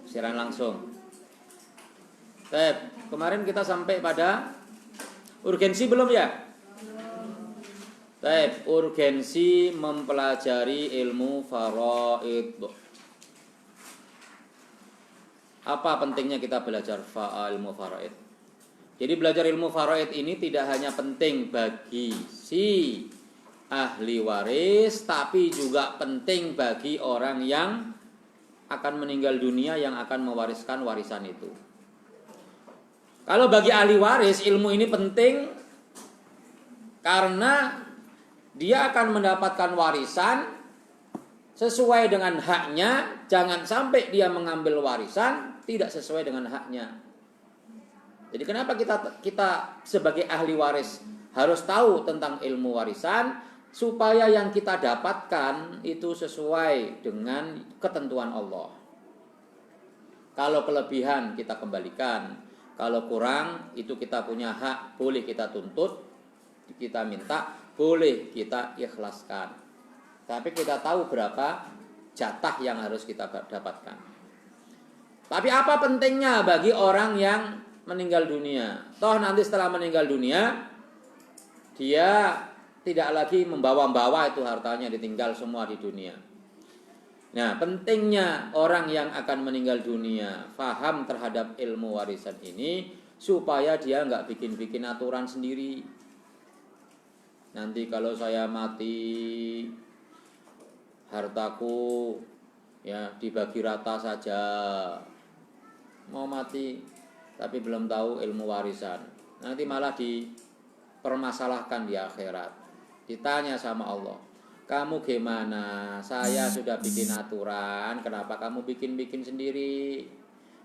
Siaran langsung. Baik, kemarin kita sampai pada urgensi belum ya? Baik, urgensi mempelajari ilmu faraid. Apa pentingnya kita belajar ilmu faraid? Jadi belajar ilmu faraid ini tidak hanya penting bagi si ahli waris, tapi juga penting bagi orang yang akan meninggal dunia yang akan mewariskan warisan itu. Kalau bagi ahli waris, ilmu ini penting karena dia akan mendapatkan warisan sesuai dengan haknya. Jangan sampai dia mengambil warisan tidak sesuai dengan haknya. Jadi kenapa kita sebagai ahli waris harus tahu tentang ilmu warisan, supaya yang kita dapatkan itu sesuai dengan ketentuan Allah. Kalau kelebihan kita kembalikan, kalau kurang itu kita punya hak, boleh kita tuntut, kita minta, boleh kita ikhlaskan. Tapi kita tahu berapa jatah yang harus kita dapatkan. Tapi apa pentingnya bagi orang yang meninggal dunia? Toh nanti setelah meninggal dunia, dia tidak lagi membawa-bawa itu hartanya, ditinggal semua di dunia. Nah, pentingnya orang yang akan meninggal dunia paham terhadap ilmu warisan ini supaya dia nggak bikin-bikin aturan sendiri. Nanti kalau saya mati, hartaku ya dibagi rata saja. Mau mati tapi belum tahu ilmu warisan. Nanti malah dipermasalahkan di akhirat. Ditanya sama Allah, kamu gimana? Saya sudah bikin aturan, kenapa kamu bikin-bikin sendiri?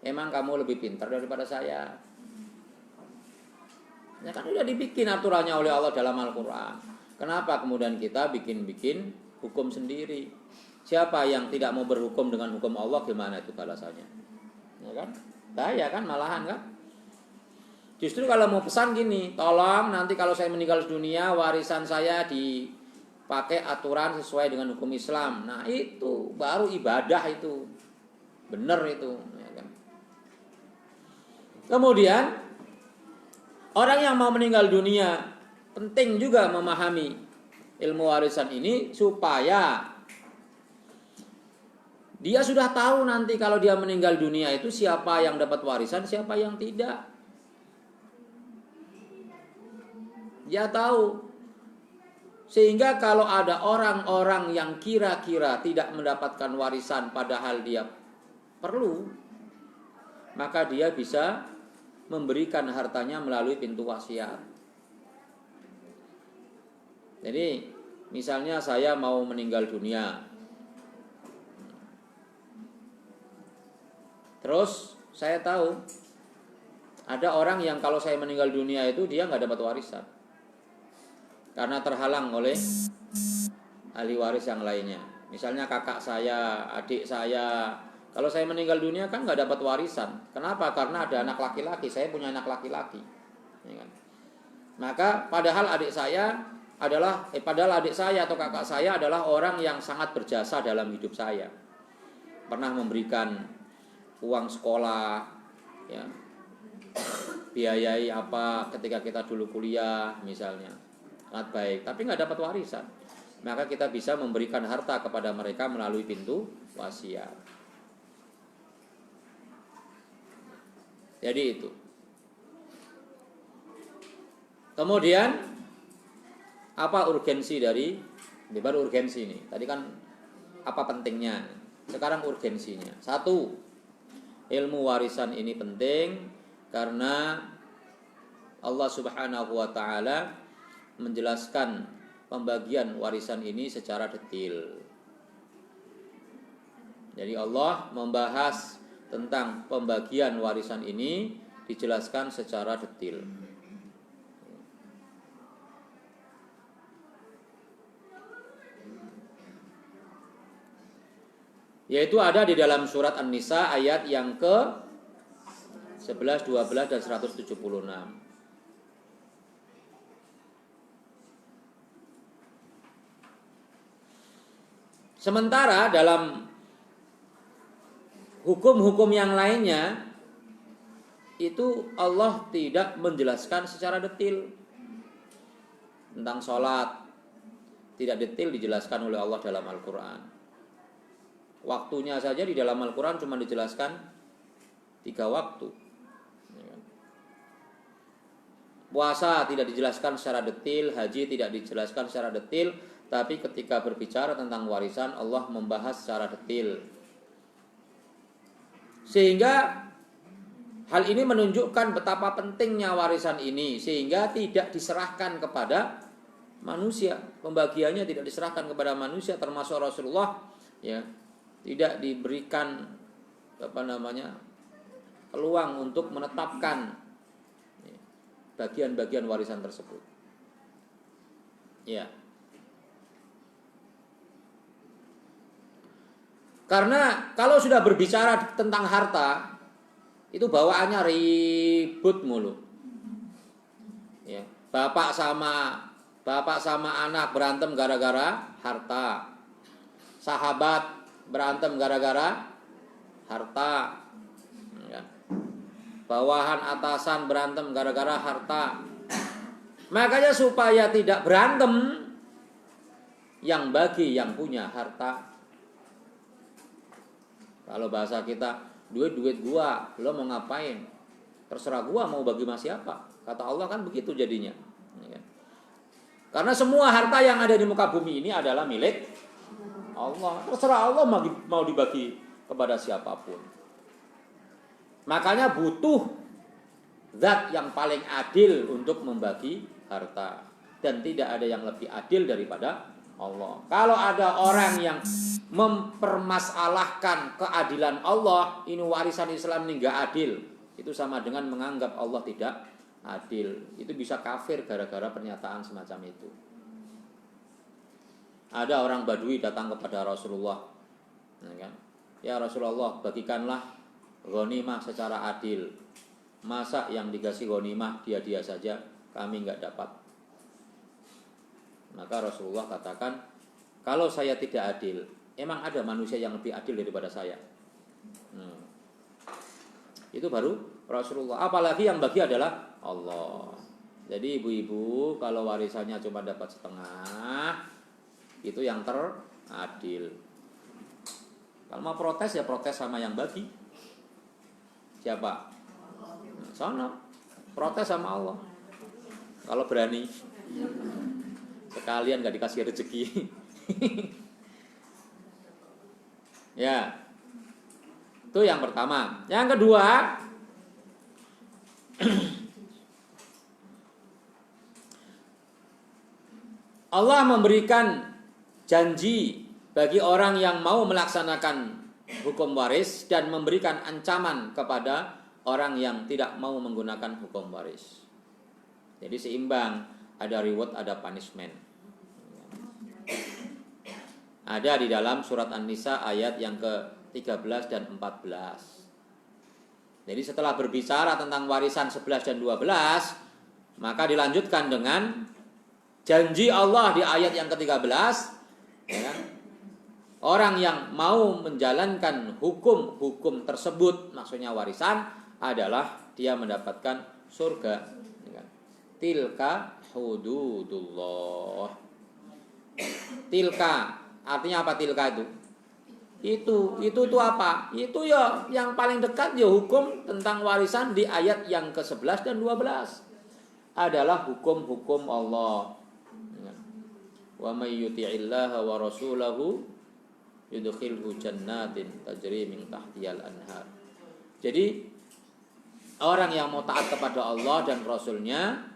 Emang kamu lebih pintar daripada saya? Ya kan sudah dibikin aturannya oleh Allah dalam Al-Quran. Kenapa kemudian kita bikin-bikin hukum sendiri? Siapa yang tidak mau berhukum dengan hukum Allah, gimana itu balasannya? Ya kan? Bahaya kan, malahan kan? Justru kalau mau pesan gini, tolong nanti kalau saya meninggal dunia, warisan saya dipakai aturan sesuai dengan hukum Islam. Nah itu baru ibadah itu, benar itu. Ya kan? Kemudian orang yang mau meninggal dunia penting juga memahami ilmu warisan ini supaya dia sudah tahu nanti kalau dia meninggal dunia itu siapa yang dapat warisan, siapa yang tidak. Dia tahu. Sehingga kalau ada orang-orang yang kira-kira tidak mendapatkan warisan padahal dia perlu, maka dia bisa memberikan hartanya melalui pintu wasiat. Jadi misalnya saya mau meninggal dunia, terus saya tahu ada orang yang kalau saya meninggal dunia itu dia nggak dapat warisan karena terhalang oleh ahli waris yang lainnya. Misalnya kakak saya, adik saya, kalau saya meninggal dunia kan nggak dapat warisan. Kenapa? Karena ada anak laki-laki. Saya punya anak laki-laki. Ya kan? Maka padahal adik saya atau kakak saya adalah orang yang sangat berjasa dalam hidup saya. Pernah memberikan uang sekolah, ya, biayai apa ketika kita dulu kuliah misalnya. Sangat baik, tapi nggak dapat warisan. Maka kita bisa memberikan harta kepada mereka melalui pintu wasiat. Jadi itu. Kemudian apa urgensi dari baru urgensi ini? Tadi kan apa pentingnya? Sekarang urgensinya. 1. Ilmu warisan ini penting karena Allah Subhanahu wa taala menjelaskan pembagian warisan ini secara detail. Jadi Allah membahas tentang pembagian warisan ini dijelaskan secara detail. Yaitu ada di dalam surat An-Nisa ayat yang ke 11, 12 dan 176. Sementara dalam hukum-hukum yang lainnya itu Allah tidak menjelaskan secara detail. Tentang sholat tidak detail dijelaskan oleh Allah dalam Al-Quran. Waktunya saja di dalam Al-Quran cuma dijelaskan 3 waktu. Puasa tidak dijelaskan secara detail, haji tidak dijelaskan secara detail, tapi ketika berbicara tentang warisan Allah membahas secara detail. Sehingga hal ini menunjukkan betapa pentingnya warisan ini, sehingga tidak diserahkan kepada manusia. Pembagiannya tidak diserahkan kepada manusia, termasuk Rasulullah ya, tidak diberikan peluang untuk menetapkan bagian-bagian warisan tersebut. Ya. Karena kalau sudah berbicara tentang harta, itu bawaannya ribut mulu. Ya, bapak sama anak berantem gara-gara harta. Sahabat berantem gara-gara harta. Ya. Bawahan atasan berantem gara-gara harta. Makanya supaya tidak berantem, yang bagi yang punya harta. Kalau bahasa kita, duit gua, lo mau ngapain? Terserah gua mau bagi sama siapa. Kata Allah kan begitu jadinya. Karena semua harta yang ada di muka bumi ini adalah milik Allah. Terserah Allah mau dibagi kepada siapapun. Makanya butuh zat yang paling adil untuk membagi harta. Dan tidak ada yang lebih adil daripada Allah. Kalau ada orang yang mempermasalahkan keadilan Allah, ini warisan Islam ini nggak adil, itu sama dengan menganggap Allah tidak adil. Itu bisa kafir gara-gara pernyataan semacam itu. Ada orang Badui datang kepada Rasulullah, ya Rasulullah, bagikanlah ghanimah secara adil. Masa yang dikasih ghanimah dia saja, kami nggak dapat. Maka Rasulullah katakan, kalau saya tidak adil, emang ada manusia yang lebih adil daripada saya? Itu baru Rasulullah. Apalagi yang bagi adalah Allah. Jadi ibu-ibu kalau warisannya cuma dapat setengah, itu yang teradil. Kalau mau protes ya protes sama yang bagi. Siapa? Sana. Protes sama Allah. Kalau berani. Sekalian gak dikasih rezeki. Ya. Itu yang pertama. Yang kedua, Allah memberikan janji bagi orang yang mau melaksanakan hukum waris dan memberikan ancaman kepada orang yang tidak mau menggunakan hukum waris. Jadi seimbang, ada reward, ada punishment. Ada di dalam surat An-Nisa ayat yang ke-13 dan 14. Jadi setelah berbicara tentang warisan 11 dan 12, maka dilanjutkan dengan janji Allah di ayat yang ke-13, ya, orang yang mau menjalankan hukum-hukum tersebut, maksudnya warisan, adalah dia mendapatkan surga. Tilka hududullah. Tilka artinya apa? Tilka itu apa? Itu ya yang paling dekat ya hukum tentang warisan di ayat yang ke-11 dan 12 adalah hukum-hukum Allah. Wa may yuti'illaha wa rasulahu yudkhilhu jannatin tajri min tahtihal anhar. Jadi orang yang mau taat kepada Allah dan Rasulnya,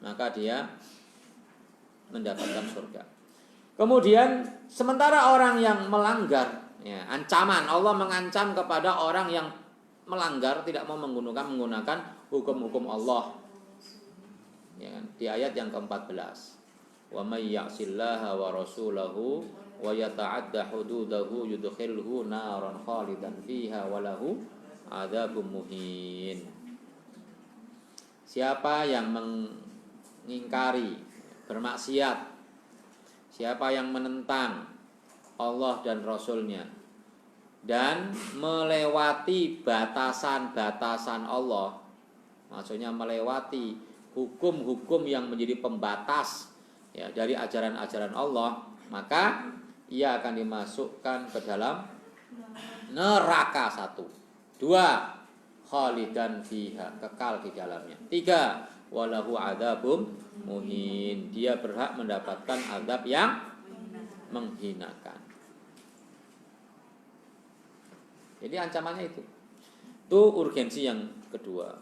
maka dia mendapatkan surga. Kemudian sementara orang yang melanggar, ya, ancaman Allah mengancam kepada orang yang melanggar, tidak mau menggunakan hukum-hukum Allah, ya, di ayat yang ke-14. Wa may ya'sillaha wa rasulahu wa yata'adda hududahu yudkhilhu naran khalidan fiha wa lahu adzabun muhin. Siapa yang mengingkari, bermaksiat, siapa yang menentang Allah dan Rasulnya, dan melewati batasan-batasan Allah. Maksudnya melewati hukum-hukum yang menjadi pembatas ya dari ajaran-ajaran Allah, maka ia akan dimasukkan ke dalam neraka. 1. 2, khalidan fiha, kekal di dalamnya. 3, walahu adzabum muhin, dia berhak mendapatkan azab yang menghinakan. Jadi ancamannya itu. Itu urgensi yang kedua.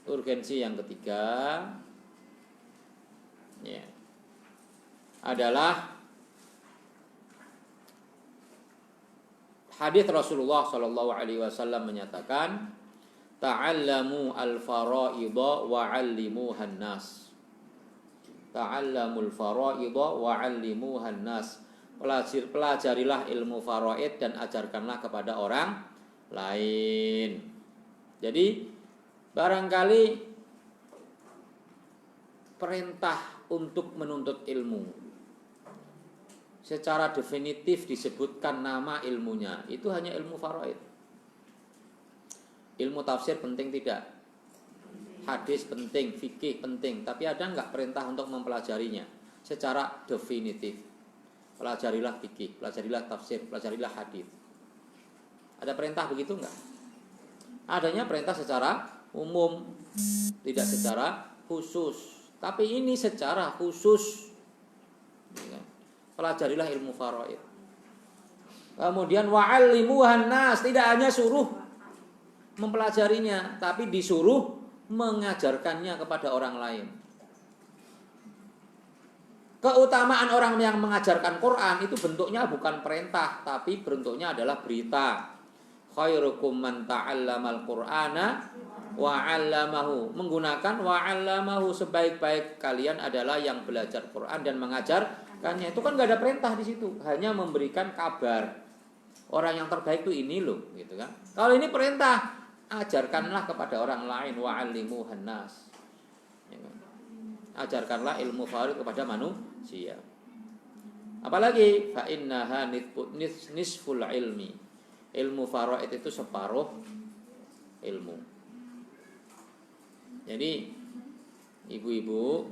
Urgensi yang ketiga ya, adalah hadis Rasulullah Shallallahu Alaihi Wasallam menyatakan, ta'allamu al-fara'idha wa'allimuhan nas. Ta'allamul fara'idha wa'allimuhan nas. Pelajarilah ilmu faraid dan ajarkanlah kepada orang lain. Jadi barangkali perintah untuk menuntut ilmu secara definitif disebutkan nama ilmunya itu hanya ilmu faraid. Ilmu tafsir penting tidak? Hadis penting, fikih penting, tapi ada enggak perintah untuk mempelajarinya secara definitif? Pelajarilah fikih, pelajarilah tafsir, pelajarilah hadis. Ada perintah begitu enggak? Adanya perintah secara umum, tidak secara khusus. Tapi ini secara khusus. Pelajarilah ilmu faraid. Kemudian wa'allimuhan nas, tidak hanya suruh mempelajarinya, tapi disuruh mengajarkannya kepada orang lain. Keutamaan orang yang mengajarkan Quran itu bentuknya bukan perintah, tapi bentuknya adalah berita. Khairukum man ta'allamal Qur'ana wa 'allamahu. Menggunakan wa 'allamahu, sebaik-baik kalian adalah yang belajar Quran dan mengajarkannya. Itu kan enggak ada perintah di situ, hanya memberikan kabar. Orang yang terbaik itu ini loh, gitu kan. Kalau ini perintah, ajarkanlah kepada orang lain, wa 'allimuhan nas. Ajarkanlah ilmu faraid kepada manusia. Apalagi fa innaha nisful ilmi. Ilmu faraid itu separuh ilmu. Jadi ibu-ibu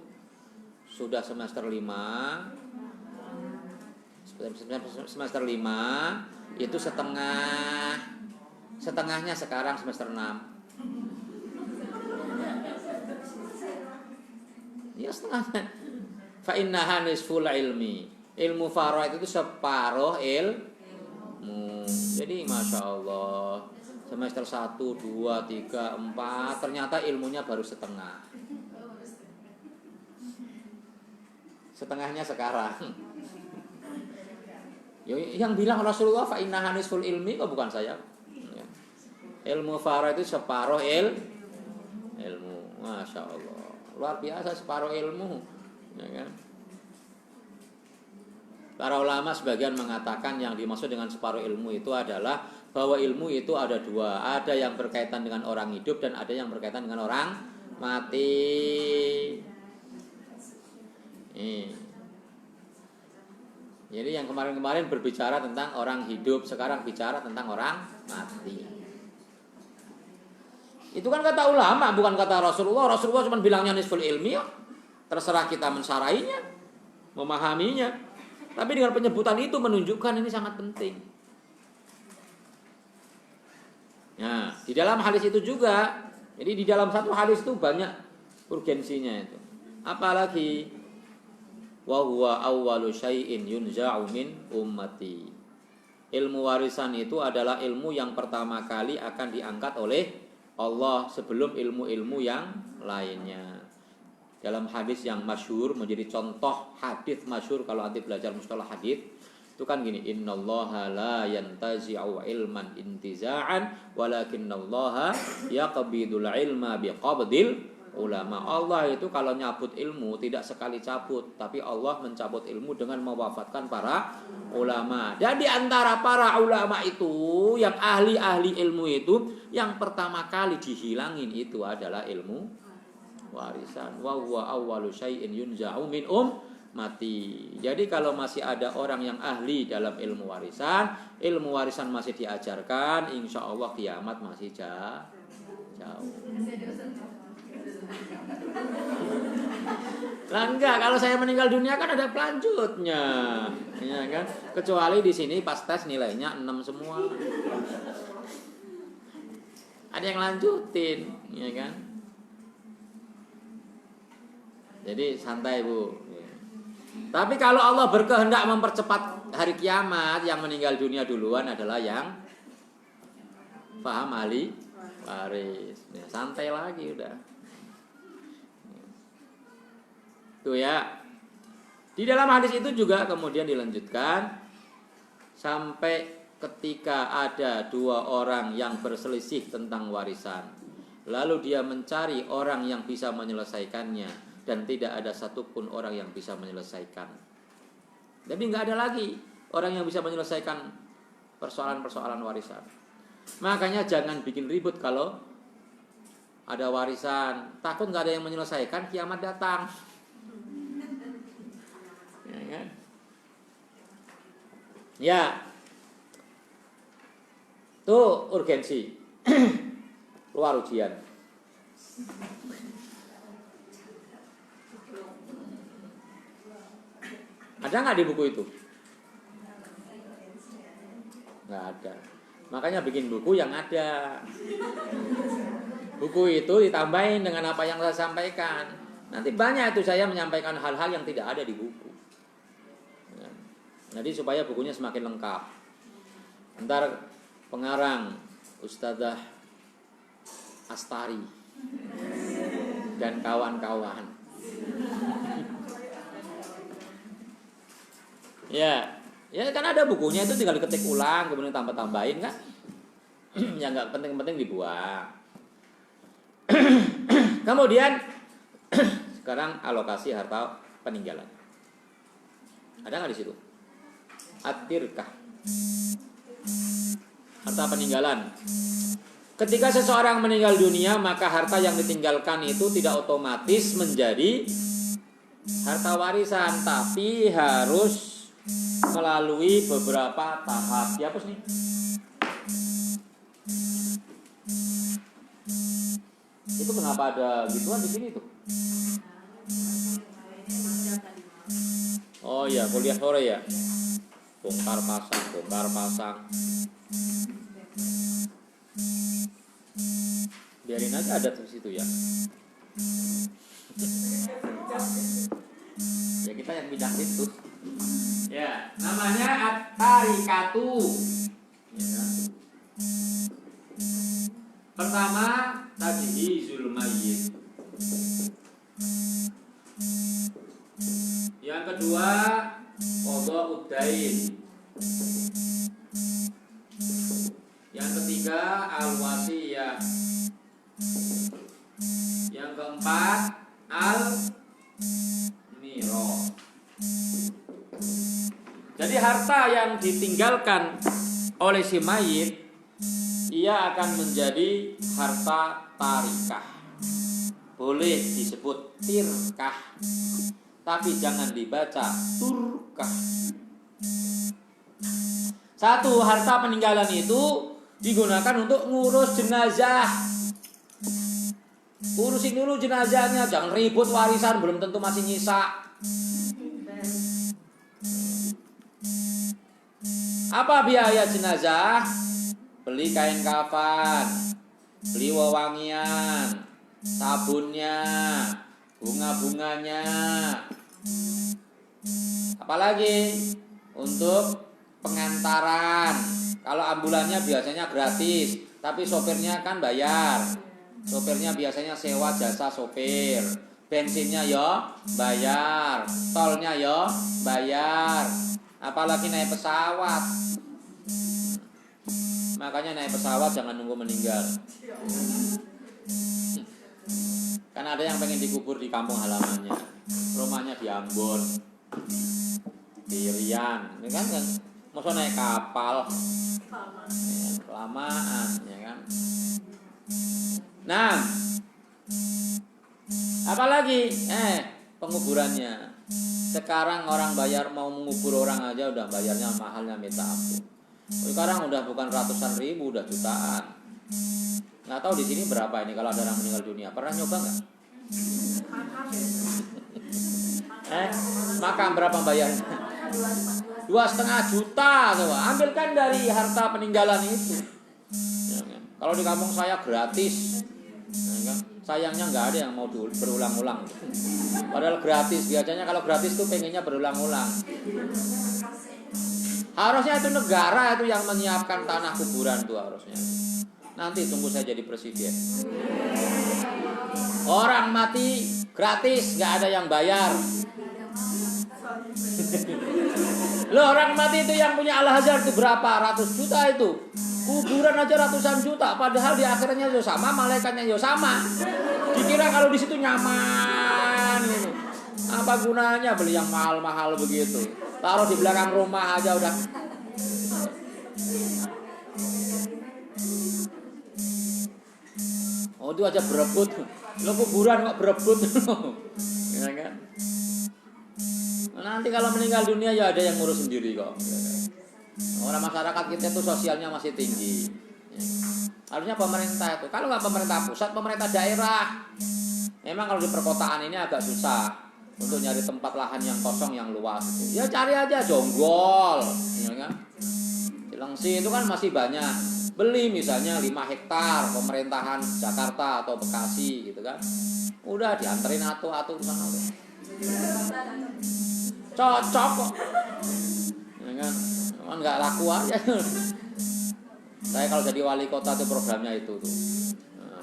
sudah semester 5 itu setengahnya sekarang semester 6. Ya setengahnya. Fa innaha nisful ilmi. Ilmu faraid itu separuh ilmu. Jadi Masya Allah, semester 1, 2, 3, 4 ternyata ilmunya baru setengah. Setengahnya sekarang. Yang bilang Rasulullah fa innaha nisful ilmi kok bukan saya. Ilmu faraid itu separuh ilmu. Masya Allah. Luar biasa, separuh ilmu, ya kan? Para ulama sebagian mengatakan yang dimaksud dengan separuh ilmu itu adalah bahwa ilmu itu ada dua, ada yang berkaitan dengan orang hidup dan ada yang berkaitan dengan orang mati. Jadi yang kemarin-kemarin berbicara tentang orang hidup, sekarang bicara tentang orang mati. Itu kan kata ulama, bukan kata Rasulullah. Rasulullah cuma bilangnya nisful ilmi ya. Terserah kita mensarainya, memahaminya. Tapi dengan penyebutan itu menunjukkan ini sangat penting. Nah, di dalam hadis itu juga, jadi di dalam satu hadis itu banyak urgensinya itu. Apalagi wa huwa awwalu syai'in yunza'u min ummati. Ilmu warisan itu adalah ilmu yang pertama kali akan diangkat oleh Allah sebelum ilmu-ilmu yang lainnya. Dalam hadis yang masyhur, menjadi contoh hadis masyhur kalau nanti belajar mustalah hadis, itu kan gini, innallaha la yantazi'u ilman intiza'an walakinnallaha yaqbidul ilma biqabdil ulama. Allah itu kalau nyabut ilmu tidak sekali cabut, tapi Allah mencabut ilmu dengan mewafatkan para ulama. Dan di antara para ulama itu, yang ahli-ahli ilmu itu, yang pertama kali dihilangin itu adalah ilmu warisan. Wa huwa awwalu syai'in yunza'u min mati. Jadi kalau masih ada orang yang ahli dalam ilmu warisan masih diajarkan, insya Allah kiamat masih jauh. Lah enggak, kalau saya meninggal dunia kan ada pelanjutnya, ya kan? Kecuali di sini pas tes nilainya 6 semua. Ada yang lanjutin, ya kan? Jadi santai Bu. Tapi kalau Allah berkehendak mempercepat hari kiamat, yang meninggal dunia duluan adalah yang paham ahli waris. Ya, santai lagi udah. Tuh ya. Di dalam hadis itu juga kemudian dilanjutkan sampai ketika ada 2 orang yang berselisih tentang warisan. Lalu dia mencari orang yang bisa menyelesaikannya. Dan tidak ada satupun orang yang bisa menyelesaikan. Jadi nggak ada lagi orang yang bisa menyelesaikan persoalan-persoalan warisan. Makanya jangan bikin ribut kalau ada warisan. Takut nggak ada yang menyelesaikan, kiamat datang. Ya kan? Ya. Tuh urgensi. Keluar ujian. Ada nggak di buku itu? Nggak ada. Makanya bikin buku yang ada. Buku itu ditambahin dengan apa yang saya sampaikan. Nanti banyak itu saya menyampaikan hal-hal yang tidak ada di buku. Jadi supaya bukunya semakin lengkap. Ntar pengarang Ustadzah Astari dan kawan-kawan. Ya kan ada bukunya, itu tinggal diketik ulang kemudian tambah-tambahin kan. Yang nggak penting-penting dibuang. Kemudian sekarang alokasi harta peninggalan. Ada nggak di situ? At-tirkah. Harta peninggalan. Ketika seseorang meninggal dunia, maka harta yang ditinggalkan itu tidak otomatis menjadi harta warisan, tapi harus melalui beberapa tahap. Dihapus nih. Itu kenapa ada gituan di sini tuh? Oh iya, kuliah sore ya. Bongkar pasang. Biarin aja ada di situ ya. Ya kita yang bidang itu. Ya, namanya at-tarikatu. Ya. Pertama, tajhizul mayyit. Yang kedua, qada'ud dain. Yang ketiga, al-wasiyah. Yang keempat, al-mirath. Jadi harta yang ditinggalkan oleh si mayit, ia akan menjadi harta tarikah. Boleh disebut tirkah, tapi jangan dibaca turkah. Satu, harta peninggalan itu digunakan untuk ngurus jenazah. Urusin dulu jenazahnya, jangan ribut warisan, belum tentu masih nyisa. Apa biaya jenazah? Beli kain kafan, beli wewangian, sabunnya, bunga-bunganya. Apalagi untuk pengantaran. Kalau ambulannya biasanya gratis, tapi sopirnya kan bayar. Sopirnya biasanya sewa jasa sopir. Bensinnya ya bayar, tolnya ya bayar. Apalagi naik pesawat. Makanya naik pesawat jangan nunggu meninggal. Kan ada yang pengen dikubur di kampung halamannya, rumahnya di Ambon, di Rian, ini kan masa naik kapal, ya, kelamaan, ya kan. Nah, apalagi penguburannya. Sekarang orang bayar mau mengubur orang aja udah bayarnya mahalnya minta ampun. Sekarang udah bukan ratusan ribu, udah jutaan. Nggak tahu di sini berapa ini kalau ada orang meninggal dunia. Pernah nyoba nggak? Makam berapa bayarnya? 2,5 juta coba. Ambilkan dari harta peninggalan itu. Ya, kan? Kalau di kampung saya gratis. Ya, kan? Sayangnya nggak ada yang mau berulang-ulang. Padahal gratis. Biasanya kalau gratis tuh pengennya berulang-ulang. Harusnya itu negara itu yang menyiapkan tanah kuburan tuh harusnya. Nanti tunggu saya jadi presiden. Orang mati gratis, nggak ada yang bayar. Loh, orang mati itu yang punya Al-Azhar itu berapa ratus juta itu. Kuburan aja ratusan juta. Padahal di akhirnya yo sama, malaikatnya yo sama. Dikira kalau di situ nyaman gitu. Apa gunanya beli yang mahal-mahal begitu? Taruh di belakang rumah aja udah. Oh, itu aja berebut. Lo kuburan kok berebut. Ya kan? Nanti kalau meninggal dunia ya ada yang ngurus sendiri kok. Orang masyarakat kita itu sosialnya masih tinggi. Harusnya pemerintah itu. Kalau nggak pemerintah pusat, pemerintah daerah. Memang kalau di perkotaan ini agak susah untuk nyari tempat lahan yang kosong yang luas itu. Ya cari aja Jonggol, ya kan? Cilengsi itu kan masih banyak. Beli misalnya 5 hektar pemerintahan Jakarta atau Bekasi gitu kan. Udah dianterin atu-atu ke sana udah. Cocok kok. Ya kan? Cuman nggak laku aja. Saya kalau jadi wali kota itu programnya itu tuh.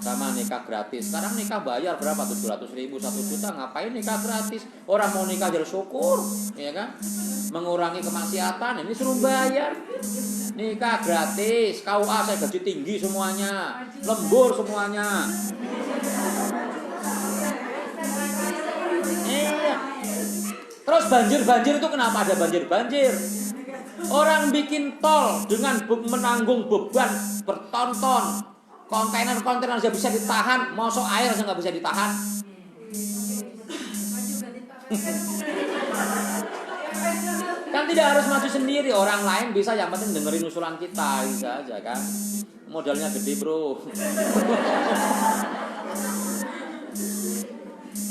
Sama nikah gratis. Sekarang nikah bayar berapa? 700.000, 1 juta. Ngapain nikah gratis? Orang mau nikah jadi syukur, ya kan? Mengurangi kemaksiatan. Ini suruh bayar. Nikah gratis. KUA saya gaji tinggi semuanya. Lembur semuanya. Iya. Terus banjir-banjir itu kenapa ada banjir-banjir? Orang bikin tol dengan menanggung beban berton-ton. Kontainer-kontainer aja bisa ditahan, mosok air aja nggak bisa ditahan. Kan tidak harus maju sendiri, orang lain bisa, yang penting dengerin usulan kita, bisa aja kan. Modalnya gede bro.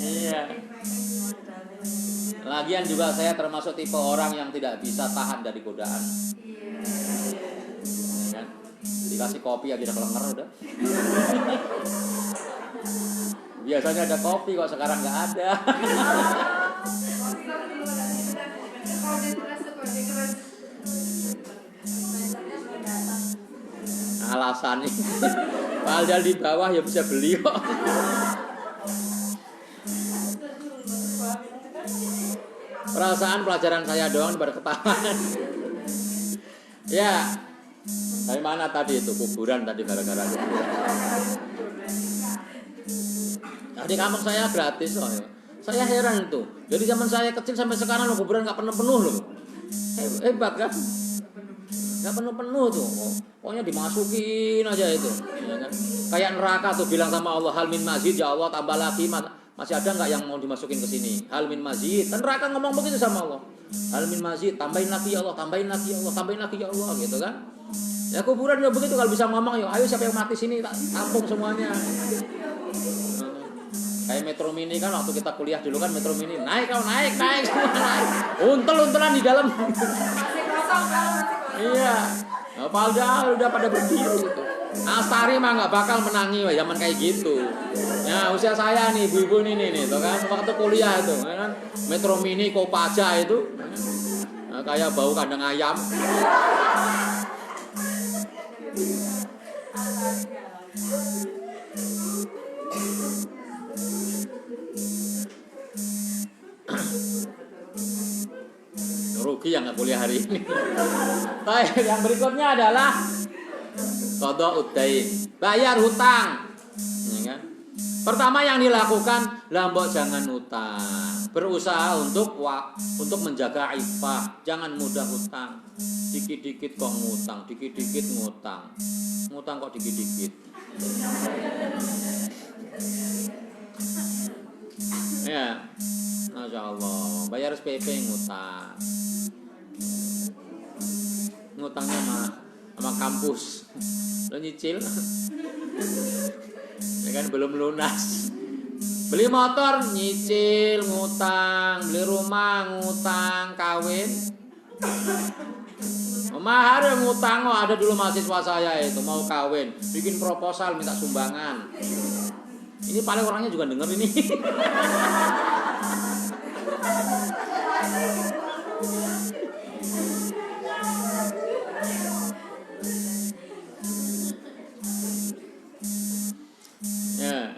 Iya. Lagian juga saya termasuk tipe orang yang tidak bisa tahan dari godaan. Dikasih kopi aja udah kelenger udah. Biasanya ada kopi kok, sekarang nggak ada. Alasan ini. Padahal di bawah ya bisa beli kok. Perasaan pelajaran saya doang pada ketahuan. Ya. Dari mana tadi itu kuburan tadi gara-gara kuburan. Nah, di kampung saya gratis loh. Saya heran itu. Jadi zaman saya kecil sampai sekarang loh kuburan nggak penuh loh. Hebat kan? Nggak penuh tuh. Pokoknya dimasukin aja itu. Ya kan? Kayak neraka tuh bilang sama Allah, hal min mazid ya Allah, tambah lagi masih ada nggak yang mau dimasukin ke sini? Hal min mazid. Dan neraka ngomong begitu sama Allah. Hal min mazid, tambahin lagi ya Allah, tambahin lagi ya Allah, tambahin lagi ya Allah, gitu kan? Ya kuburan juga begitu, kalau bisa ngomong ya, ayo siapa yang mati sini tampung semuanya. Kayak Metro Mini kan waktu kita kuliah dulu kan Metro Mini naik semua naik. Untel-untelan di dalam. Iya. Nah, padahal udah pada berdiri gitu. Astari mah nggak bakal menangi zaman kayak gitu. Ya usia saya nih, ibu-ibu ini nih, tuh kan waktu kuliah itu, kan Metro Mini Kopaja itu, nah, kayak bau kandang ayam. Rugi yang nggak kuliah hari ini. Baik, yang berikutnya adalah qada udain, bayar hutang. Ya kan? Pertama yang dilakukan, mbok jangan hutang. Berusaha untuk menjaga ifah, jangan mudah hutang. Dikit-dikit kok ngutang, dikit-dikit ngutang. Ngutang kok dikit-dikit. Ya, Masya Allah. Bayar SPP ngutang. Ngutangnya sama kampus. Lo nyicil. Ya kan belum lunas. Beli motor nyicil, ngutang, beli rumah ngutang, kawin. Mahar yang ngutang, oh ada dulu mahasiswa saya itu mau kawin, bikin proposal minta sumbangan. Ini paling orangnya juga denger ini. Ya.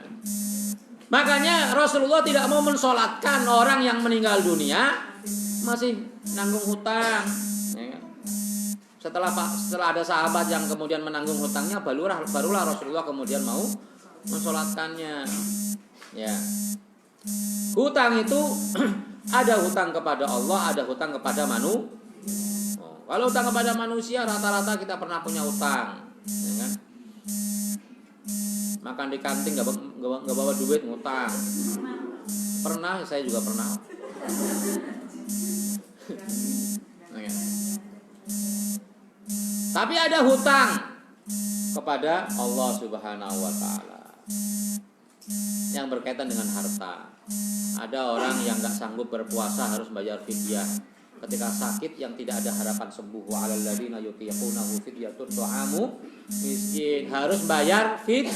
Makanya Rasulullah tidak mau mensolatkan orang yang meninggal dunia masih nanggung hutang. Ya. Setelah ada sahabat yang kemudian menanggung hutangnya, barulah Rasulullah kemudian mau mensolatkannya. Ya. Hutang itu ada hutang kepada Allah, ada hutang kepada manusia. Kalau hutang kepada manusia rata-rata kita pernah punya hutang, ya kan? Makan di kantin nggak bawa duit ngutang. Pernah, saya juga pernah. Okay. Tapi ada hutang kepada Allah Subhanahu wa taala yang berkaitan dengan harta. Ada orang yang nggak sanggup berpuasa harus bayar fidyah ketika sakit yang tidak ada harapan sembuh. Wa 'alal ladzina yutiqunahu fidyatun ta'amu miskin, harus bayar fidyah.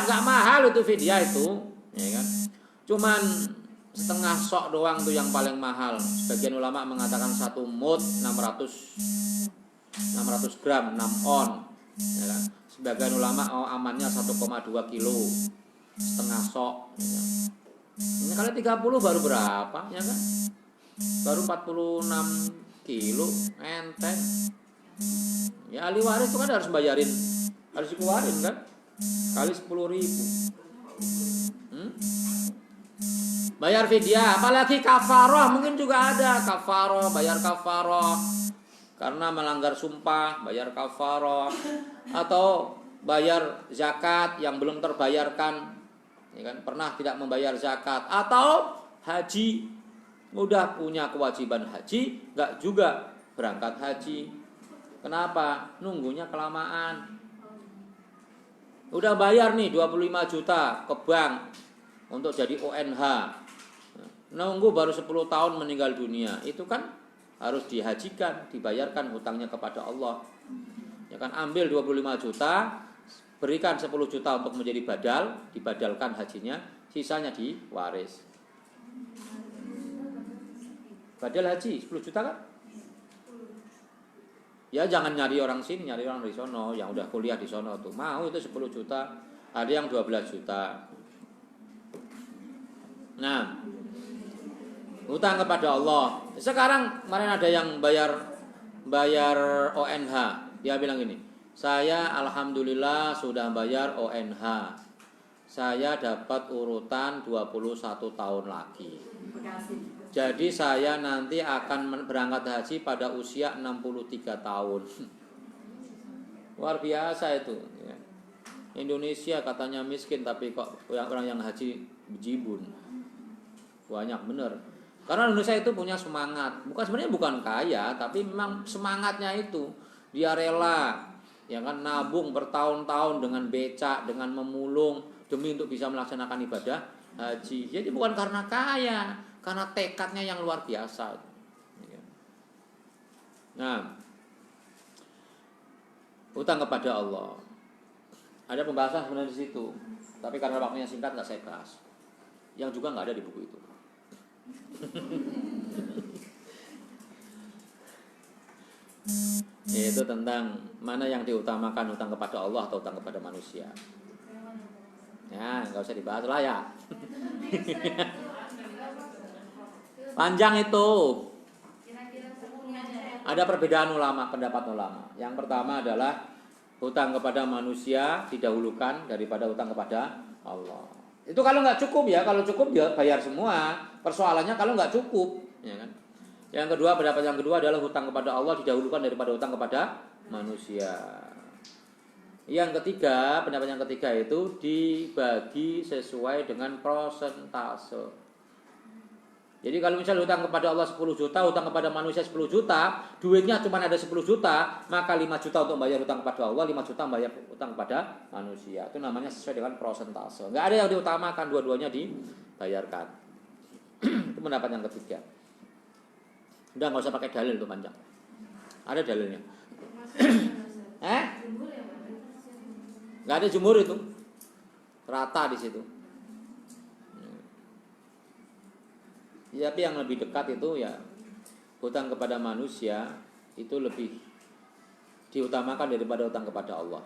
Nggak mahal itu fidyah itu, ya kan? Cuman setengah sok doang tuh yang paling mahal. Sebagian ulama mengatakan 1 mud 600 gram 6 on, ya kan? Sebagian ulama amannya 1,2 kilo setengah sok, ya kan? Ini kali 30 baru berapa, ya kan? Baru 46 kilo, enteng. Ya ahli waris itu kan harus bayarin, harus dikeluarin kan, kali 10.000. Bayar fidyah, apalagi kafaroh, mungkin juga ada kafaroh, bayar kafaroh karena melanggar sumpah, bayar kafaroh, atau bayar zakat yang belum terbayarkan, ya kan, pernah tidak membayar zakat, atau haji, udah punya kewajiban haji, nggak juga berangkat haji. Kenapa? Nunggunya kelamaan. Udah bayar nih 25 juta ke bank untuk jadi ONH. Nunggu baru 10 tahun meninggal dunia. Itu kan harus dihajikan, dibayarkan hutangnya kepada Allah. Ya kan, ambil 25 juta, berikan 10 juta untuk menjadi badal, dibadalkan hajinya, sisanya diwaris. Badal haji 10 juta kan? Ya jangan nyari orang sini, nyari orang di sono yang udah kuliah di sono tuh. Mau itu 10 juta, ada yang 12 juta. Nah, hutang kepada Allah. Sekarang kemarin ada yang bayar ONH. Dia bilang gini, saya alhamdulillah sudah bayar ONH. Saya dapat urutan 21 tahun lagi. Jadi saya nanti akan berangkat haji pada usia 63 tahun. Luar biasa itu, ya. Indonesia katanya miskin, tapi kok orang yang haji bejibun. Banyak bener. Karena Indonesia itu punya semangat. Sebenarnya bukan kaya, tapi memang semangatnya itu. Dia rela, ya kan, nabung bertahun-tahun dengan becak, dengan memulung demi untuk bisa melaksanakan ibadah haji. Jadi bukan karena kaya, karena tekadnya yang luar biasa. Nah, hutang kepada Allah. Ada pembahasan sebenarnya di situ, tapi karena waktunya singkat nggak saya bahas. Yang juga nggak ada di buku itu. Yaitu tentang mana yang diutamakan, hutang kepada Allah atau hutang kepada manusia. Ya, nggak usah dibahas lah ya. Panjang itu. Ada perbedaan ulama, pendapat ulama. Yang pertama adalah hutang kepada manusia didahulukan daripada hutang kepada Allah. Itu kalau nggak cukup ya, kalau cukup ya bayar semua. Persoalannya kalau nggak cukup, ya kan. Yang kedua, pendapat yang kedua adalah hutang kepada Allah didahulukan daripada hutang kepada manusia. Yang ketiga, pendapat yang ketiga itu dibagi sesuai dengan prosentase. Jadi kalau misalnya hutang kepada Allah 10 juta, hutang kepada manusia 10 juta, duitnya cuma ada 10 juta, maka 5 juta untuk bayar hutang kepada Allah, 5 juta bayar hutang kepada manusia. Itu namanya sesuai dengan prosentase. Enggak ada yang diutamakan, dua-duanya dibayarkan. Itu pendapat yang ketiga. Udah nggak usah pakai dalil, itu panjang. Ada dalilnya. Nggak ada jumhur itu. Rata di situ. Ya, tapi yang lebih dekat itu ya hutang kepada manusia itu lebih diutamakan daripada hutang kepada Allah.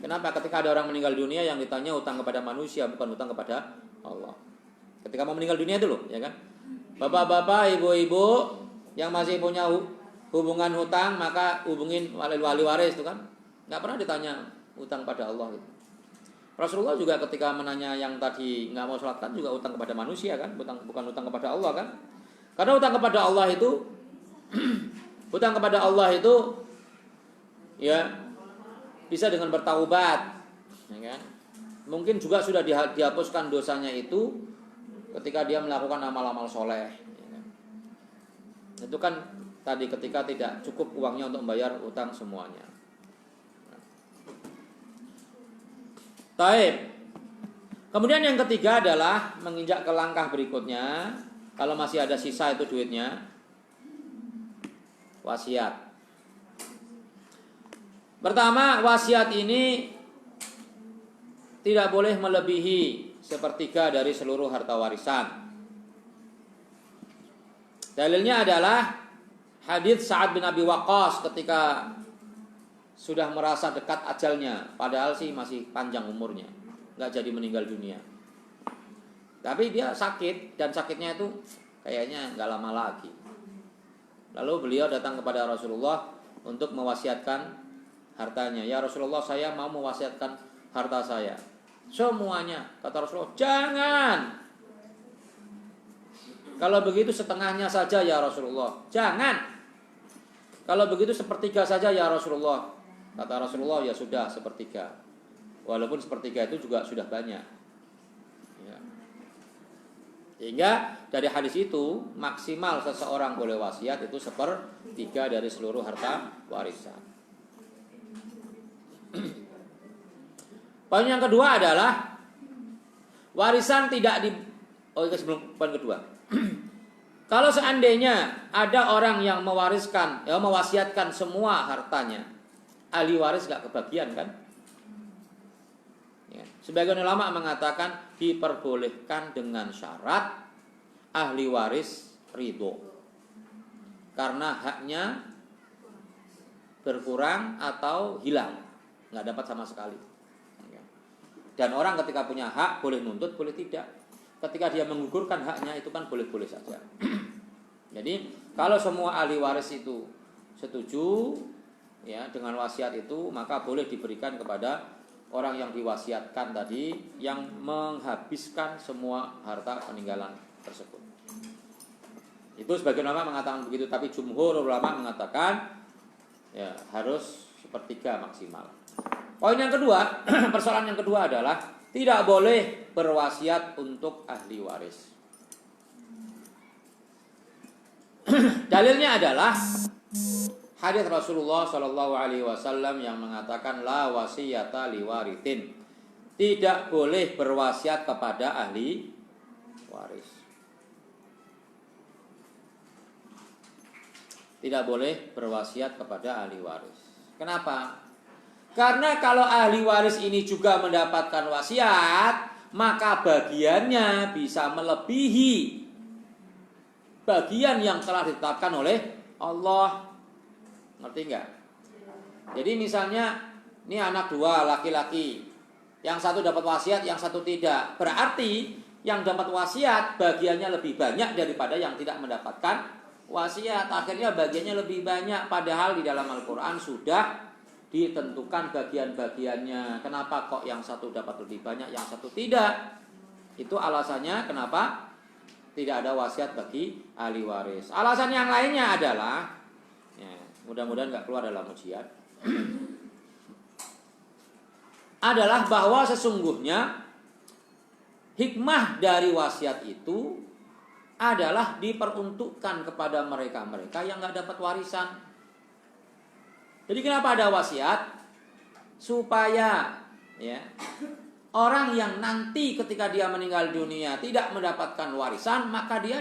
Kenapa? Ketika ada orang meninggal dunia yang ditanya hutang kepada manusia bukan hutang kepada Allah. Ketika mau meninggal dunia itu loh, ya kan? Bapak-bapak, ibu-ibu yang masih punya hubungan hutang maka hubungin wali waris itu kan. Nggak pernah ditanya hutang pada Allah gitu. Rasulullah juga ketika menanya yang tadi nggak mau sholat kan juga utang kepada manusia kan, bukan utang kepada Allah kan? Karena utang kepada Allah itu, utang kepada Allah itu, ya bisa dengan bertaubat, ya kan? Mungkin juga sudah dihapuskan dosanya itu ketika dia melakukan amal-amal soleh. Ya kan? Itu kan tadi ketika tidak cukup uangnya untuk membayar utang semuanya. Taib. Kemudian yang ketiga adalah menginjak ke langkah berikutnya. Kalau masih ada sisa itu duitnya, wasiat. Pertama, wasiat ini tidak boleh melebihi sepertiga dari seluruh harta warisan. Dalilnya adalah hadits Sa'ad bin Abi Waqqas ketika sudah merasa dekat ajalnya, padahal sih masih panjang umurnya, nggak jadi meninggal dunia. Tapi dia sakit dan sakitnya itu kayaknya nggak lama lagi. Lalu beliau datang kepada Rasulullah untuk mewasiatkan hartanya. Ya Rasulullah, saya mau mewasiatkan harta saya semuanya. Kata Rasulullah, jangan. Kalau begitu setengahnya saja ya Rasulullah. Jangan. Kalau begitu sepertiga saja ya Rasulullah. Kata Rasulullah, ya sudah sepertiga. Walaupun sepertiga itu juga sudah banyak. Ya. Sehingga dari hadis itu maksimal seseorang boleh wasiat itu sepertiga dari seluruh harta warisan. Poin yang kedua adalah warisan tidak di. Oh, itu sebelum poin kedua. Kalau seandainya ada orang yang mewariskan, ya mewasiatkan semua hartanya, ahli waris gak kebagian kan? Ya. Sebagian ulama mengatakan diperbolehkan dengan syarat ahli waris ridho, karena haknya berkurang atau hilang, nggak dapat sama sekali. Ya. Dan orang ketika punya hak boleh nuntut, boleh tidak. Ketika dia menggugurkan haknya itu kan boleh-boleh saja. Jadi kalau semua ahli waris itu setuju ya dengan wasiat itu, maka boleh diberikan kepada orang yang diwasiatkan tadi yang menghabiskan semua harta peninggalan tersebut. Itu sebagian ulama mengatakan begitu, tapi jumhur ulama mengatakan ya harus sepertiga maksimal. Poin yang kedua, persoalan yang kedua adalah tidak boleh berwasiat untuk ahli waris. Dalilnya adalah hadis Rasulullah Shallallahu Alaihi Wasallam yang mengatakan la wasiyata liwarithin, tidak boleh berwasiat kepada ahli waris. Tidak boleh berwasiat kepada ahli waris. Kenapa? Karena kalau ahli waris ini juga mendapatkan wasiat, maka bagiannya bisa melebihi bagian yang telah ditetapkan oleh Allah. Ngerti nggak? Jadi misalnya ini anak dua laki-laki, yang satu dapat wasiat, yang satu tidak. Berarti yang dapat wasiat bagiannya lebih banyak daripada yang tidak mendapatkan wasiat. Akhirnya bagiannya lebih banyak, padahal di dalam Al-Quran sudah ditentukan bagian-bagiannya. Kenapa kok yang satu dapat lebih banyak, yang satu tidak? Itu alasannya kenapa tidak ada wasiat bagi ahli waris. Alasan yang lainnya adalah, ya, mudah-mudahan nggak keluar dalam ujian. adalah bahwa sesungguhnya hikmah dari wasiat itu adalah diperuntukkan kepada mereka-mereka yang nggak dapat warisan. Jadi kenapa ada wasiat? Supaya ya orang yang nanti ketika dia meninggal dunia tidak mendapatkan warisan, maka dia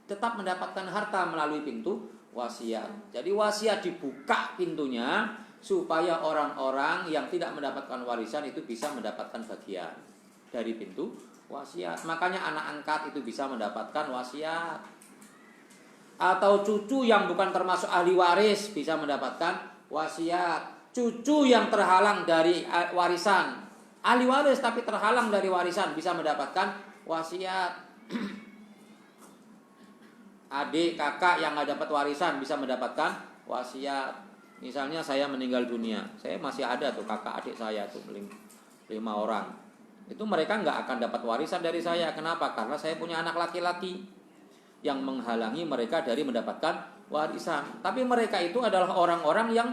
tetap mendapatkan harta melalui pintu wasiat. Jadi wasiat dibuka pintunya supaya orang-orang yang tidak mendapatkan warisan itu bisa mendapatkan bagian dari pintu wasiat. Makanya anak angkat itu bisa mendapatkan wasiat. Atau cucu yang bukan termasuk ahli waris bisa mendapatkan wasiat. Cucu yang terhalang dari warisan, ahli waris tapi terhalang dari warisan bisa mendapatkan wasiat. Adik, kakak yang nggak dapat warisan bisa mendapatkan wasiat. Misalnya saya meninggal dunia, saya masih ada tuh kakak adik saya tuh 5 orang. Itu mereka nggak akan dapat warisan dari saya. Kenapa? Karena saya punya anak laki-laki yang menghalangi mereka dari mendapatkan warisan. Tapi mereka itu adalah orang-orang yang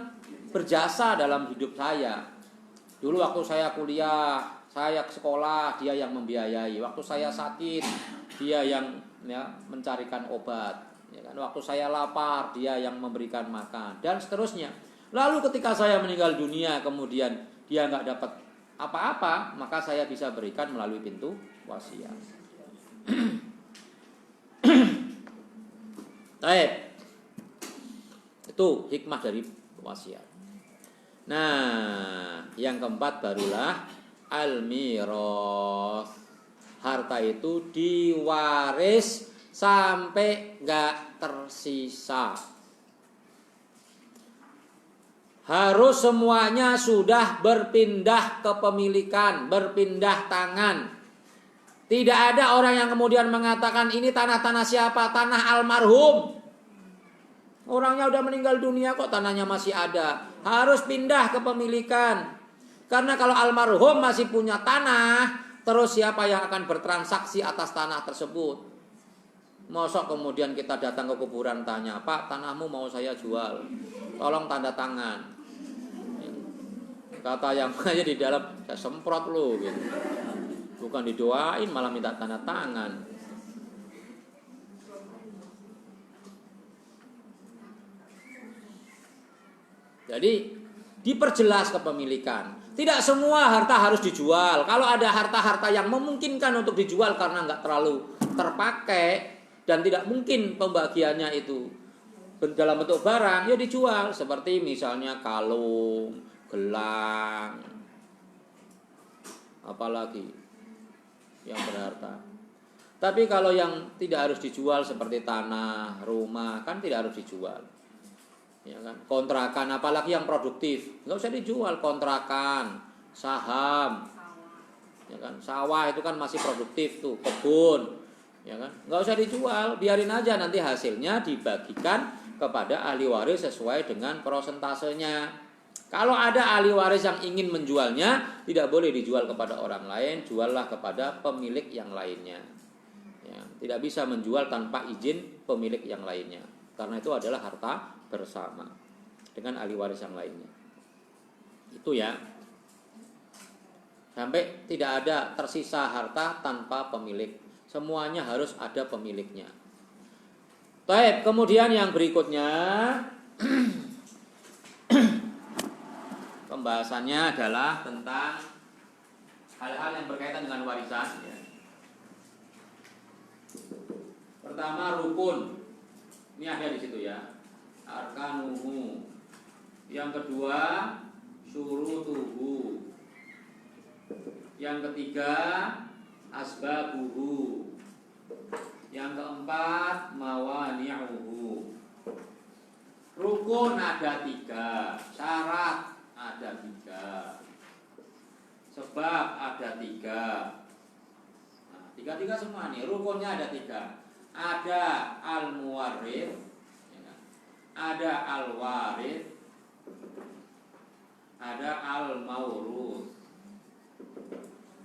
berjasa dalam hidup saya. Dulu waktu saya kuliah, saya ke sekolah, dia yang membiayai. Waktu saya sakit, dia yang mencarikan obat. Ya kan? Waktu saya lapar, dia yang memberikan makan, dan seterusnya. Lalu ketika saya meninggal dunia, kemudian dia nggak dapat apa-apa, maka saya bisa berikan melalui pintu wasiat. Baik, itu hikmah dari wasiat. Nah, yang keempat barulah al-miras. Harta itu diwaris sampai nggak tersisa. Harus semuanya sudah berpindah kepemilikan, berpindah tangan. Tidak ada orang yang kemudian mengatakan ini tanah-tanah siapa, tanah almarhum. Orangnya udah meninggal dunia kok tanahnya masih ada. Harus pindah kepemilikan. Karena kalau almarhum masih punya tanah, terus siapa yang akan bertransaksi atas tanah tersebut? Mosok kemudian kita datang ke kuburan tanya, Pak, tanahmu mau saya jual, tolong tanda tangan. Kata yang aja di dalam, saya semprot lu gitu. Bukan didoain malah minta tanda tangan. Jadi diperjelas kepemilikan. Tidak semua harta harus dijual. Kalau ada harta-harta yang memungkinkan untuk dijual karena nggak terlalu terpakai dan tidak mungkin pembagiannya itu dalam bentuk barang, ya dijual. Seperti misalnya kalung, gelang, apalagi yang berharta. Tapi kalau yang tidak harus dijual seperti tanah, rumah, kan tidak harus dijual. Ya kan? Kontrakan, apalagi yang produktif, nggak usah dijual. Kontrakan, saham, ya kan? Sawah itu kan masih produktif tuh, kebun, ya kan? Nggak usah dijual, biarin aja nanti hasilnya dibagikan kepada ahli waris sesuai dengan prosentasenya. Kalau ada ahli waris yang ingin menjualnya, tidak boleh dijual kepada orang lain, juallah kepada pemilik yang lainnya. Ya, tidak bisa menjual tanpa izin pemilik yang lainnya, karena itu adalah harta bersama dengan ahli waris yang lainnya. Itu ya. Sampai tidak ada tersisa harta tanpa pemilik. Semuanya harus ada pemiliknya. Baik, kemudian yang berikutnya pembahasannya adalah tentang hal-hal yang berkaitan dengan warisan ya. Pertama, rukun. Ini ada di situ ya. Arkanuhu. Yang kedua, syurutuhu. Yang ketiga, asbabuhu. Yang keempat, mawani'uhu. Rukun ada 3, syarat ada 3, sebab ada 3. Nah, 3 semua nih. Rukunnya ada 3. Ada al-muwarrith, ada al-warith, ada al-mauruth.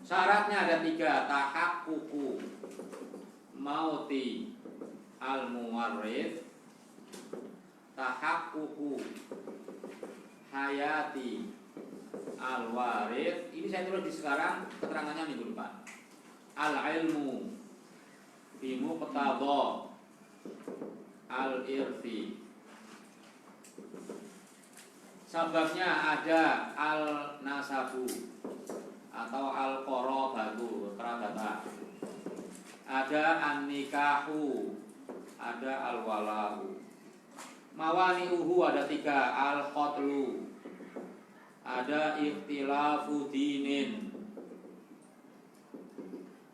Syaratnya ada 3. Tahaqququ mauti al-muwarrith, tahaqququ hayati Al-warith, ini saya tulis di sekarang, keterangannya minggu depan. Al-ilmu bimuqtadha al-irthi. Sababnya ada al-nasabu atau al-qarabatu, kerabatan. Ada an-nikahu, ada al-walahu. Mawani'uhu ada 3, al-qatlu, ada ikhtilafu dinin,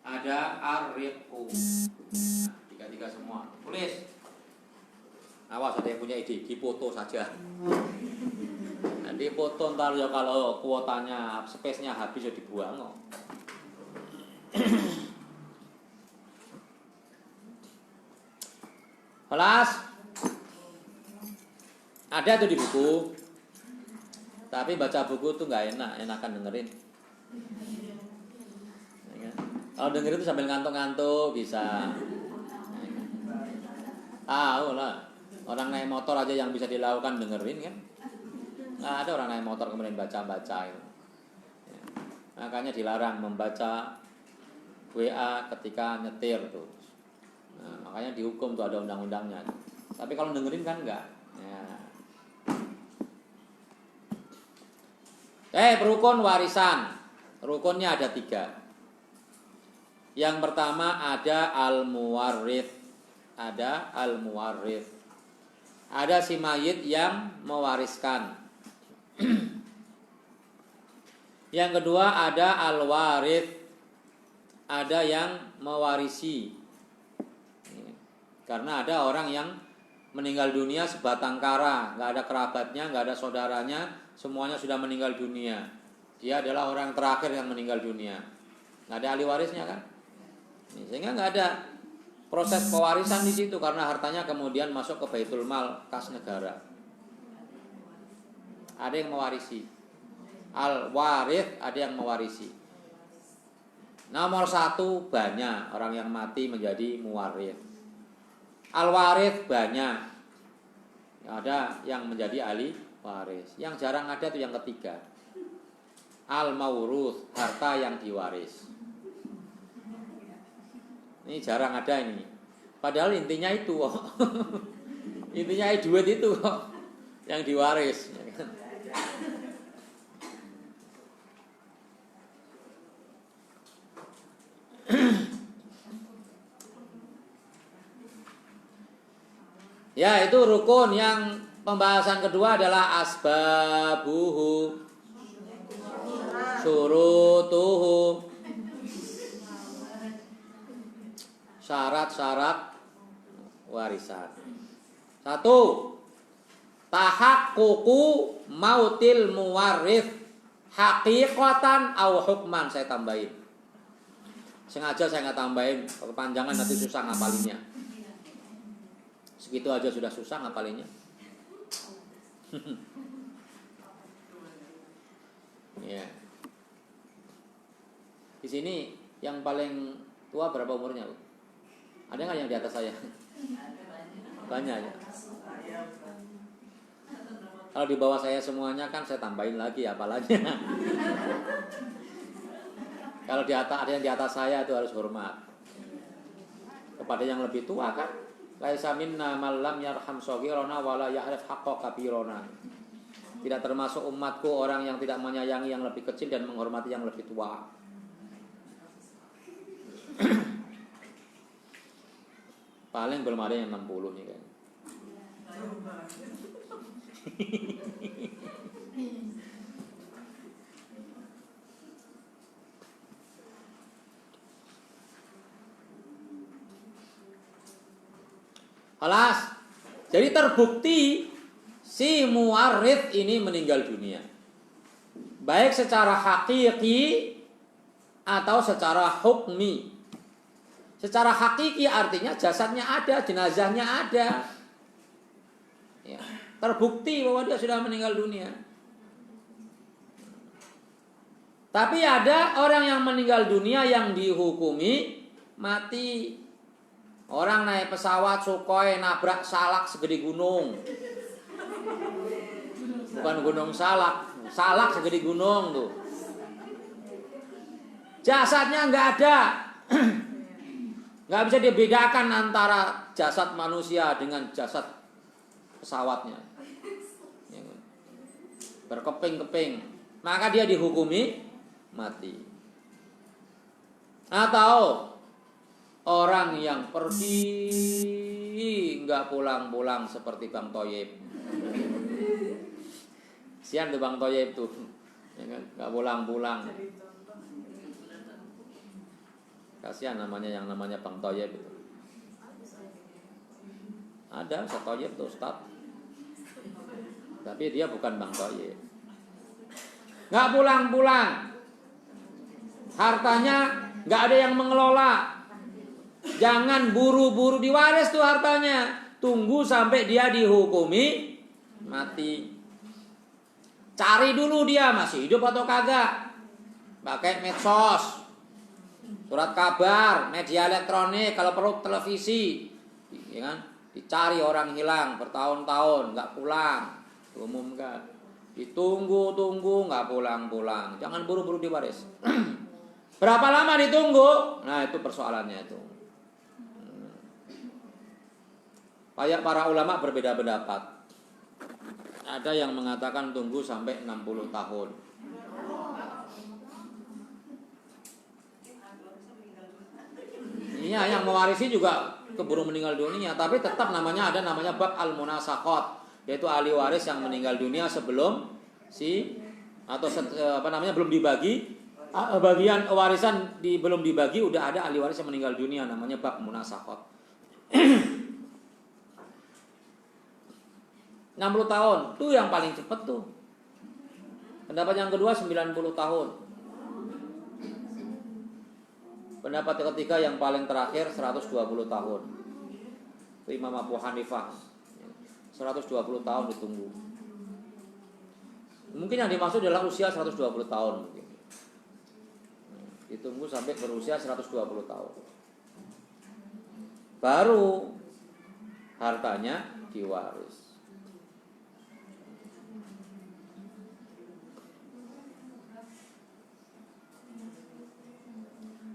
ada ar-riqu. Nah, 3 semua. Tulis. Awas ada yang punya ide, dipoto saja. Nanti foto ntar ya kalau kuotanya, space-nya habis ya dibuang kok. Kelas ada tuh di buku, tapi baca buku tuh nggak enakan dengerin. Kalau dengerin tuh sambil ngantuk-ngantuk bisa. Tahu lah, orang naik motor aja yang bisa dilakukan dengerin kan. Nggak ada orang naik motor kemudian baca-baca itu. Makanya dilarang membaca WA ketika nyetir tuh. Nah, makanya dihukum tuh, ada undang-undangnya. Tapi kalau dengerin kan enggak. Ya. Rukun warisan. Rukunnya ada 3. Yang pertama ada al-muwarrith. Ada al-muwarrith. Ada si mayit yang mewariskan. Yang kedua ada al-warith. Ada yang mewarisi. Karena ada orang yang meninggal dunia sebatang kara, nggak ada kerabatnya, nggak ada saudaranya, semuanya sudah meninggal dunia. Dia adalah orang terakhir yang meninggal dunia, nggak ada ahli warisnya kan? Sehingga nggak ada proses pewarisan di situ karena hartanya kemudian masuk ke baitul mal kas negara. Ada yang mewarisi, al-warith ada yang mewarisi. Nomor 1 banyak orang yang mati menjadi muwarith. Al-warith banyak, ada yang menjadi ahli waris. Yang jarang ada tuh yang ketiga, al-mauruth, harta yang diwaris. Ini jarang ada ini. Padahal intinya itu intinya duit itu yang diwaris. Ya, itu rukun. Yang pembahasan kedua adalah asbabuhu, syurutuhu, syarat-syarat warisan. 1. Tahaqququ mautil muwarrith haqiqatan au hukman. Saya tambahin. Sengaja saya nggak tambahin, kepanjangan nanti susah ngapalinnya. Segitu aja sudah susah ngapalinnya. Ya. Di sini yang paling tua berapa umurnya, Bu? Ada nggak yang di atas saya? Banyak ya. Kalau di bawah saya semuanya kan saya tambahin lagi apalagi. Kalau di atas ada yang di atas saya itu harus hormat kepada yang lebih tua kan. Laisa minna man lam yarham shaghirana wala ya'rif haqqa kabirana. Tidak termasuk umatku orang yang tidak menyayangi yang lebih kecil dan menghormati yang lebih tua. Paling belum ada yang 60 nih kan. Alas, jadi terbukti si muwarrith ini meninggal dunia, baik secara hakiki atau secara hukmi. Secara hakiki artinya jasadnya ada, jenazahnya ada, ya, terbukti bahwa dia sudah meninggal dunia. Tapi ada orang yang meninggal dunia yang dihukumi mati. Orang naik pesawat Sukhoi nabrak salak segede gunung. Bukan gunung salak, salak segede gunung tuh. Jasadnya nggak ada. Nggak bisa dibedakan antara jasad manusia dengan jasad pesawatnya. Berkeping-keping. Maka dia dihukumi mati. Atau orang yang pergi nggak pulang-pulang seperti Bang Toyib. Sian tuh Bang Toyib tuh, nggak pulang-pulang. Kasihan namanya yang namanya Bang Toyib itu. Ada Ustaz Toyib tuh Ustaz. Tapi dia bukan Bang Toyib. Nggak pulang-pulang. Hartanya nggak ada yang mengelola. Jangan buru-buru diwaris tuh hartanya. Tunggu sampai dia dihukumi mati. Cari dulu dia masih hidup atau kagak. Pakai medsos, surat kabar, media elektronik, kalau perlu televisi, ya kan? Dicari orang hilang bertahun-tahun nggak pulang, diumumkan. Ditunggu-tunggu nggak pulang-pulang. Jangan buru-buru diwaris. Berapa lama ditunggu? Nah itu persoalannya itu. Kayak para ulama berbeda pendapat. Ada yang mengatakan tunggu sampai 60 tahun. Iya, yang mewarisi juga keburu meninggal dunia, tapi tetap namanya bab al-munasakhat, yaitu ahli waris yang meninggal dunia sebelum belum dibagi, bagian warisan belum dibagi udah ada ahli waris yang meninggal dunia, namanya bab munasakhat. 60 tahun, tuh yang paling cepat tuh. Pendapat yang kedua 90 tahun. Pendapat ketiga yang paling terakhir 120 tahun. Itu Imam Abu Hanifah. 120 tahun ditunggu. Mungkin yang dimaksud adalah usia 120 tahun mungkin. Ditunggu sampai berusia 120 tahun. Baru hartanya diwaris.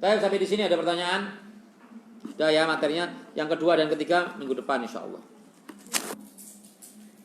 Sampai di sini ada pertanyaan? Sudah ya materinya. Yang kedua dan ketiga minggu depan insya Allah.